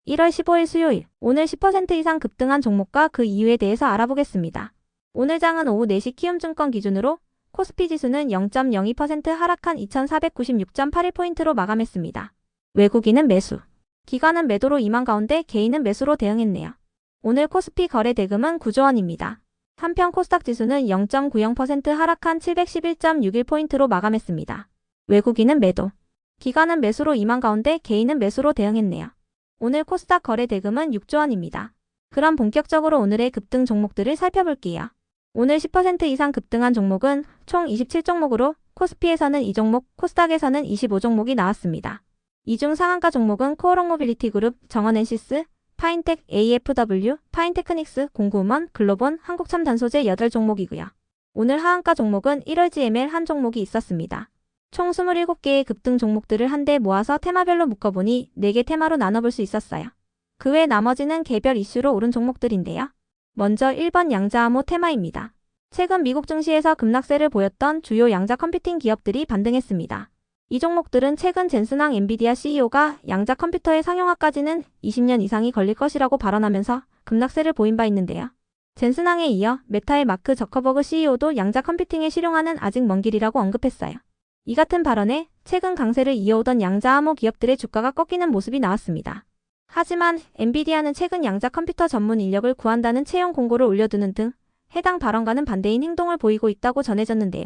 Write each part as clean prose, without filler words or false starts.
1월 15일 수요일, 오늘 10% 이상 급등한 종목과 그 이유에 대해서 알아보겠습니다. 오늘 장은 오후 4시 키움증권 기준으로 코스피 지수는 0.02% 하락한 2496.81포인트로 마감했습니다. 외국인은 매수, 기관은 매도로 임한 가운데 개인은 매수로 대응했네요. 오늘 코스피 거래 대금은 9조 원입니다. 한편 코스닥 지수는 0.90% 하락한 711.61포인트로 마감했습니다. 외국인은 매도, 기관은 매수로 임한 가운데 개인은 매수로 대응했네요. 오늘 코스닥 거래 대금은 6조 원입니다. 그럼 본격적으로 오늘의 급등 종목들을 살펴볼게요. 오늘 10% 이상 급등한 종목은 총 27종목으로 코스피에서는 2종목, 코스닥에서는 25종목이 나왔습니다. 이 중 상한가 종목은 코오롱 모빌리티 그룹, 정원 엔시스, 파인텍, AFW, 파인테크닉스, 공구음원, 글로본, 한국첨단소재 8종목이고요. 오늘 하한가 종목은 1월 GML 한 종목이 있었습니다. 총 27개의 급등 종목들을 한데 모아서 테마별로 묶어보니 4개 테마로 나눠볼 수 있었어요. 그 외 나머지는 개별 이슈로 오른 종목들인데요. 먼저 1번 양자암호 테마입니다. 최근 미국 증시에서 급락세를 보였던 주요 양자 컴퓨팅 기업들이 반등했습니다. 이 종목들은 최근 젠슨항 엔비디아 CEO가 양자 컴퓨터의 상용화까지는 20년 이상이 걸릴 것이라고 발언하면서 급락세를 보인 바 있는데요. 젠슨항에 이어 메타의 마크 저커버그 CEO도 양자 컴퓨팅의 실용화는 아직 먼 길이라고 언급했어요. 이 같은 발언에 최근 강세를 이어오던 양자암호 기업들의 주가가 꺾이는 모습이 나왔습니다. 하지만 엔비디아는 최근 양자 컴퓨터 전문 인력을 구한다는 채용 공고를 올려두는 등 해당 발언과는 반대인 행동을 보이고 있다고 전해졌는데요.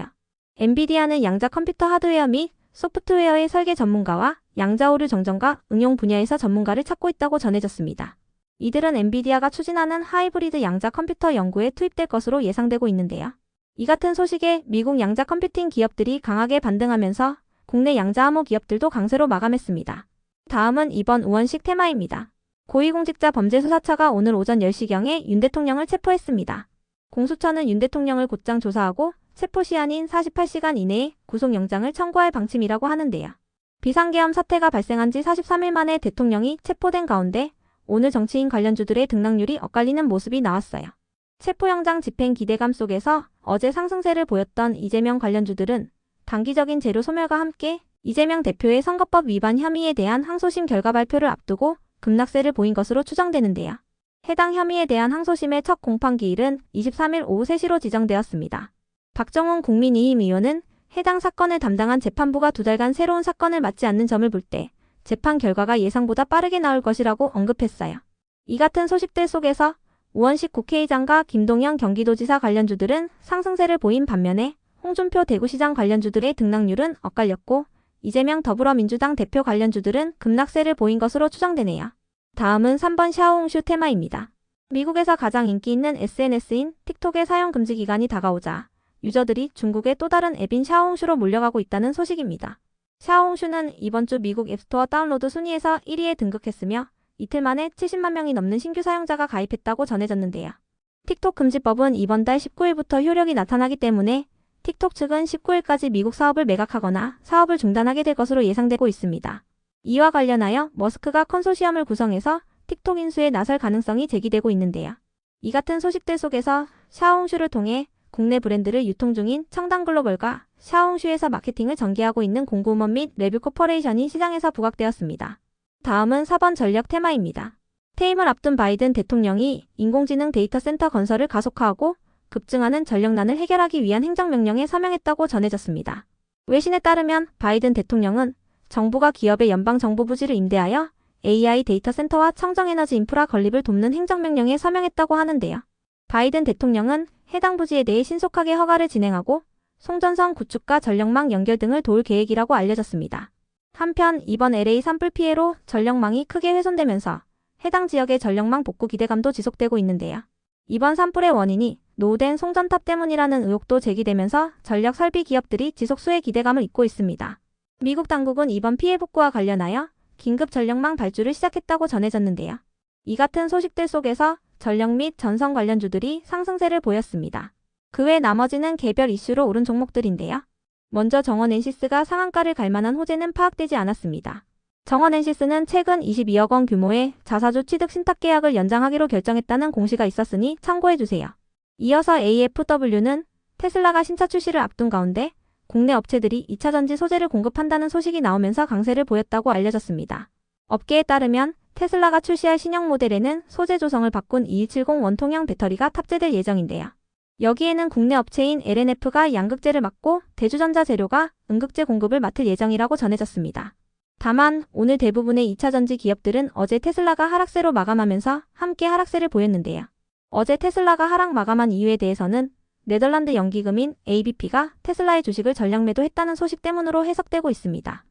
엔비디아는 양자 컴퓨터 하드웨어 및 소프트웨어의 설계 전문가와 양자 오류 정정과 응용 분야에서 전문가를 찾고 있다고 전해졌습니다. 이들은 엔비디아가 추진하는 하이브리드 양자 컴퓨터 연구에 투입될 것으로 예상되고 있는데요. 이 같은 소식에 미국 양자 컴퓨팅 기업들이 강하게 반등하면서 국내 양자암호 기업들도 강세로 마감했습니다. 다음은 이번 우원식 테마입니다. 고위공직자 범죄수사처가 오늘 오전 10시경에 윤 대통령을 체포했습니다. 공수처는 윤 대통령을 곧장 조사하고 체포 시한인 48시간 이내에 구속영장을 청구할 방침이라고 하는데요. 비상계엄 사태가 발생한 지 43일 만에 대통령이 체포된 가운데 오늘 정치인 관련주들의 등락률이 엇갈리는 모습이 나왔어요. 체포영장 집행 기대감 속에서 어제 상승세를 보였던 이재명 관련주들은 단기적인 재료 소멸과 함께 이재명 대표의 선거법 위반 혐의에 대한 항소심 결과 발표를 앞두고 급락세를 보인 것으로 추정되는데요. 해당 혐의에 대한 항소심의 첫 공판기일은 23일 오후 3시로 지정되었습니다. 박정훈 국민의힘 의원은 해당 사건을 담당한 재판부가 2달간 새로운 사건을 맡지 않는 점을 볼 때 재판 결과가 예상보다 빠르게 나올 것이라고 언급했어요. 이 같은 소식들 속에서 우원식 국회의장과 김동연 경기도지사 관련주들은 상승세를 보인 반면에 홍준표 대구시장 관련주들의 등락률은 엇갈렸고 이재명 더불어민주당 대표 관련주들은 급락세를 보인 것으로 추정되네요. 다음은 3번 샤오홍슈 테마입니다. 미국에서 가장 인기 있는 SNS인 틱톡의 사용 금지 기간이 다가오자 유저들이 중국의 또 다른 앱인 샤오홍슈로 몰려가고 있다는 소식입니다. 샤오홍슈는 이번 주 미국 앱스토어 다운로드 순위에서 1위에 등극했으며 이틀 만에 70만 명이 넘는 신규 사용자가 가입했다고 전해졌는데요. 틱톡 금지법은 이번 달 19일부터 효력이 나타나기 때문에 틱톡 측은 19일까지 미국 사업을 매각하거나 사업을 중단하게 될 것으로 예상되고 있습니다. 이와 관련하여 머스크가 컨소시엄을 구성해서 틱톡 인수에 나설 가능성이 제기되고 있는데요. 이 같은 소식들 속에서 샤오홍슈를 통해 국내 브랜드를 유통 중인 청담글로벌과 샤오홍슈에서 마케팅을 전개하고 있는 공구음원 및 레뷰코퍼레이션이 시장에서 부각되었습니다. 다음은 4번 전력 테마입니다. 퇴임을 앞둔 바이든 대통령이 인공지능 데이터 센터 건설을 가속화하고 급증하는 전력난을 해결하기 위한 행정명령에 서명했다고 전해졌습니다. 외신에 따르면 바이든 대통령은 정부가 기업의 연방정보부지를 임대하여 AI 데이터 센터와 청정에너지 인프라 건립을 돕는 행정명령에 서명했다고 하는데요. 바이든 대통령은 해당 부지에 대해 신속하게 허가를 진행하고 송전선 구축과 전력망 연결 등을 도울 계획이라고 알려졌습니다. 한편 이번 LA 산불 피해로 전력망이 크게 훼손되면서 해당 지역의 전력망 복구 기대감도 지속되고 있는데요. 이번 산불의 원인이 노후된 송전탑 때문이라는 의혹도 제기되면서 전력 설비 기업들이 지속 수혜 기대감을 잇고 있습니다. 미국 당국은 이번 피해 복구와 관련하여 긴급 전력망 발주를 시작했다고 전해졌는데요. 이 같은 소식들 속에서 전력 및 전선 관련주들이 상승세를 보였습니다. 그 외 나머지는 개별 이슈로 오른 종목들인데요. 먼저 정원 엔시스가 상한가를 갈 만한 호재는 파악되지 않았습니다. 정원 엔시스는 최근 22억 원 규모의 자사주 취득 신탁 계약을 연장하기로 결정했다는 공시가 있었으니 참고해주세요. 이어서 AFW는 테슬라가 신차 출시를 앞둔 가운데 국내 업체들이 2차 전지 소재를 공급한다는 소식이 나오면서 강세를 보였다고 알려졌습니다. 업계에 따르면 테슬라가 출시할 신형 모델에는 소재 조성을 바꾼 2170 원통형 배터리가 탑재될 예정인데요. 여기에는 국내 업체인 LNF가 양극재를 맡고 대주전자 재료가 음극재 공급을 맡을 예정이라고 전해졌습니다. 다만 오늘 대부분의 2차전지 기업들은 어제 테슬라가 하락세로 마감하면서 함께 하락세를 보였는데요. 어제 테슬라가 하락 마감한 이유에 대해서는 네덜란드 연기금인 ABP가 테슬라의 주식을 전량 매도했다는 소식 때문으로 해석되고 있습니다.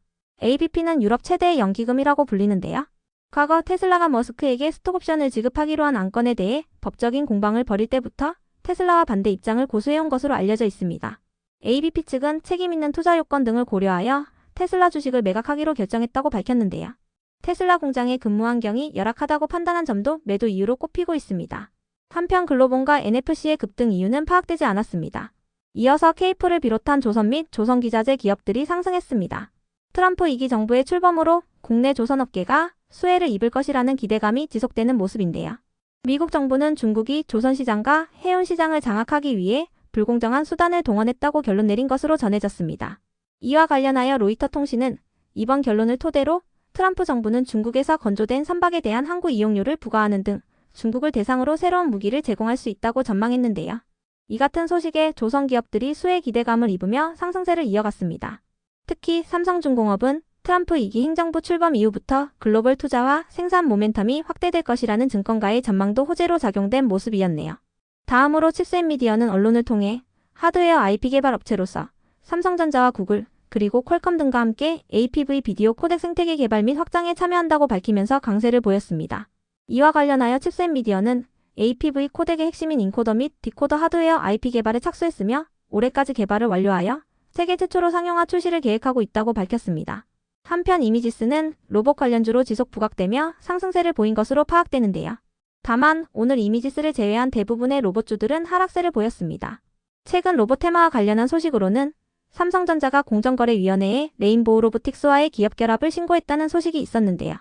ABP는 유럽 최대의 연기금이라고 불리는데요. 과거 테슬라가 머스크에게 스톡옵션을 지급하기로 한 안건에 대해 법적인 공방을 벌일 때부터 테슬라와 반대 입장을 고수해온 것으로 알려져 있습니다. ABP 측은 책임 있는 투자 요건 등을 고려하여 테슬라 주식을 매각하기로 결정했다고 밝혔는데요. 테슬라 공장의 근무 환경이 열악하다고 판단한 점도 매도 이유로 꼽히고 있습니다. 한편 글로본과 NFC의 급등 이유는 파악되지 않았습니다. 이어서 K풀을 비롯한 조선 및 조선기자재 기업들이 상승했습니다. 트럼프 2기 정부의 출범으로 국내 조선업계가 수혜를 입을 것이라는 기대감이 지속되는 모습인데요. 미국 정부는 중국이 조선시장과 해운시장을 장악하기 위해 불공정한 수단을 동원했다고 결론 내린 것으로 전해졌습니다. 이와 관련하여 로이터 통신은 이번 결론을 토대로 트럼프 정부는 중국에서 건조된 선박에 대한 항구 이용료를 부과하는 등 중국을 대상으로 새로운 무기를 제공할 수 있다고 전망했는데요. 이 같은 소식에 조선 기업들이 수혜 기대감을 입으며 상승세를 이어갔습니다. 특히 삼성중공업은 트럼프 2기 행정부 출범 이후부터 글로벌 투자와 생산 모멘텀이 확대될 것이라는 증권가의 전망도 호재로 작용된 모습이었네요. 다음으로 칩셋 미디어는 언론을 통해 하드웨어 IP 개발 업체로서 삼성전자와 구글, 그리고 퀄컴 등과 함께 APV 비디오 코덱 생태계 개발 및 확장에 참여한다고 밝히면서 강세를 보였습니다. 이와 관련하여 칩셋 미디어는 APV 코덱의 핵심인 인코더 및 디코더 하드웨어 IP 개발에 착수했으며 올해까지 개발을 완료하여 세계 최초로 상용화 출시를 계획하고 있다고 밝혔습니다. 한편 이미지스는 로봇 관련주로 지속 부각되며 상승세를 보인 것으로 파악되는데요. 다만 오늘 이미지스를 제외한 대부분의 로봇주들은 하락세를 보였습니다. 최근 로봇 테마와 관련한 소식으로는 삼성전자가 공정거래위원회에 레인보우 로보틱스와의 기업 결합을 신고했다는 소식이 있었는데요.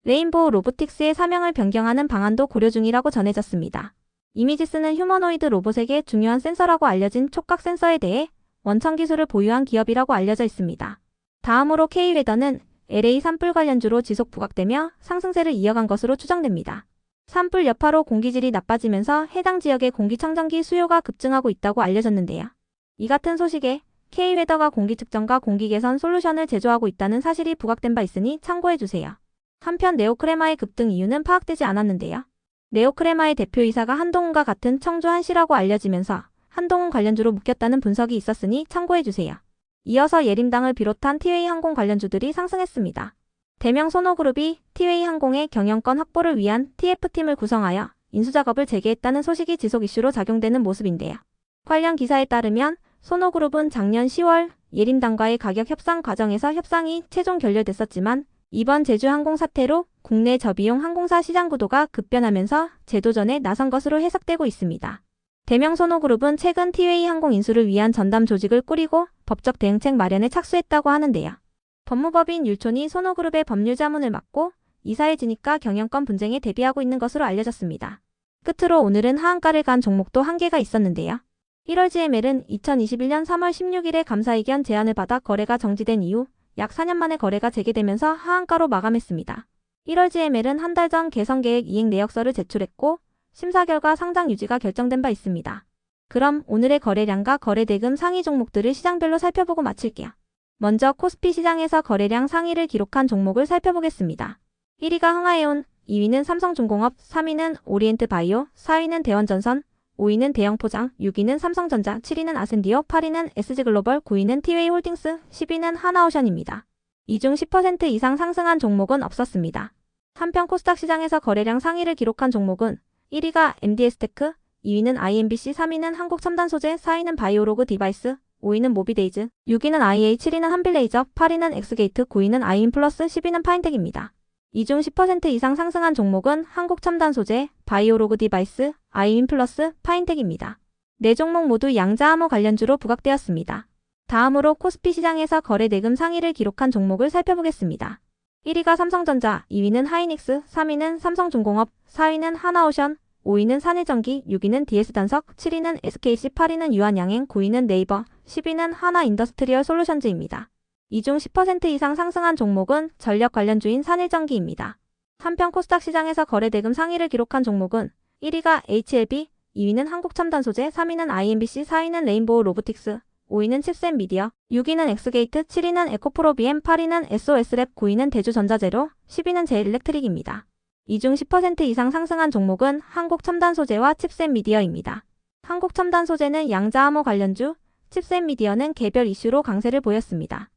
레인보우 로보틱스의 사명을 변경하는 방안도 고려 중이라고 전해졌습니다. 이미지스는 휴머노이드 로봇에게 중요한 센서라고 알려진 촉각 센서에 대해 원천 기술을 보유한 기업이라고 알려져 있습니다. 다음으로 K웨더는 LA 산불 관련주로 지속 부각되며 상승세를 이어간 것으로 추정됩니다. 산불 여파로 공기질이 나빠지면서 해당 지역의 공기청정기 수요가 급증하고 있다고 알려졌는데요. 이 같은 소식에 K웨더가 공기 측정과 공기 개선 솔루션을 제조하고 있다는 사실이 부각된 바 있으니 참고해주세요. 한편 네오크레마의 급등 이유는 파악되지 않았는데요. 네오크레마의 대표이사가 한동훈과 같은 청주 한씨라고 알려지면서 한동훈 관련주로 묶였다는 분석이 있었으니 참고해주세요. 이어서 예림당을 비롯한 티웨이 항공 관련주들이 상승했습니다. 대명 소노그룹이 티웨이 항공의 경영권 확보를 위한 TF팀을 구성하여 인수작업을 재개했다는 소식이 지속 이슈로 작용되는 모습인데요. 관련 기사에 따르면 소노그룹은 작년 10월 예림당과의 가격 협상 과정에서 협상이 최종 결렬됐었지만 이번 제주항공 사태로 국내 저비용 항공사 시장 구도가 급변하면서 재도전에 나선 것으로 해석되고 있습니다. 대명 소노그룹은 최근 티웨이 항공 인수를 위한 전담 조직을 꾸리고 법적 대응책 마련에 착수했다고 하는데요. 법무법인 율촌이 소노그룹의 법률 자문을 맡고 이사회 진입과 경영권 분쟁에 대비하고 있는 것으로 알려졌습니다. 끝으로 오늘은 하한가를 간 종목도 한개가 있었는데요. 1월 GML은 2021년 3월 16일에 감사의견 제안을 받아 거래가 정지된 이후 약 4년 만에 거래가 재개되면서 하한가로 마감했습니다. 1월 GML은 한 달 전 개선계획 이행 내역서를 제출했고 심사 결과 상장 유지가 결정된 바 있습니다. 그럼 오늘의 거래량과 거래대금 상위 종목들을 시장별로 살펴보고 마칠게요. 먼저 코스피 시장에서 거래량 상위를 기록한 종목을 살펴보겠습니다. 1위가 흥하해온, 2위는 삼성중공업, 3위는 오리엔트바이오, 4위는 대원전선, 5위는 대형포장, 6위는 삼성전자, 7위는 아센디오, 8위는 SG글로벌, 9위는 티웨이홀딩스, 10위는 하나오션입니다. 이 중 10% 이상 상승한 종목은 없었습니다. 한편 코스닥 시장에서 거래량 상위를 기록한 종목은 1위가 MDS테크, 2위는 IMBC, 3위는 한국첨단소재, 4위는 바이오로그 디바이스, 5위는 모비데이즈, 6위는 IA, 7위는 한빌레이저, 8위는 엑스게이트, 9위는 아이인플러스, 10위는 파인텍입니다. 이 중 10% 이상 상승한 종목은 한국첨단소재, 바이오로그 디바이스, 아이인플러스, 파인텍입니다. 네 종목 모두 양자암호 관련주로 부각되었습니다. 다음으로 코스피 시장에서 거래대금 상위를 기록한 종목을 살펴보겠습니다. 1위가 삼성전자, 2위는 하이닉스, 3위는 삼성중공업, 4위는 하나오션, 5위는 산일전기, 6위는 DS단석, 7위는 SKC, 8위는 유한양행, 9위는 네이버, 10위는 하나인더스트리얼 솔루션즈입니다. 이 중 10% 이상 상승한 종목은 전력 관련주인 산일전기입니다. 한편 코스닥 시장에서 거래대금 상위를 기록한 종목은 1위가 HLB, 2위는 한국첨단소재, 3위는 INBC, 4위는 레인보우 로보틱스, 5위는 칩셋미디어, 6위는 엑스게이트, 7위는 에코프로비엠, 8위는 SOS랩, 9위는 대주전자재료, 10위는 제일일렉트릭입니다. 이 중 10% 이상 상승한 종목은 한국첨단소재와 칩셋미디어입니다. 한국첨단소재는 양자암호 관련주, 칩셋미디어는 개별 이슈로 강세를 보였습니다.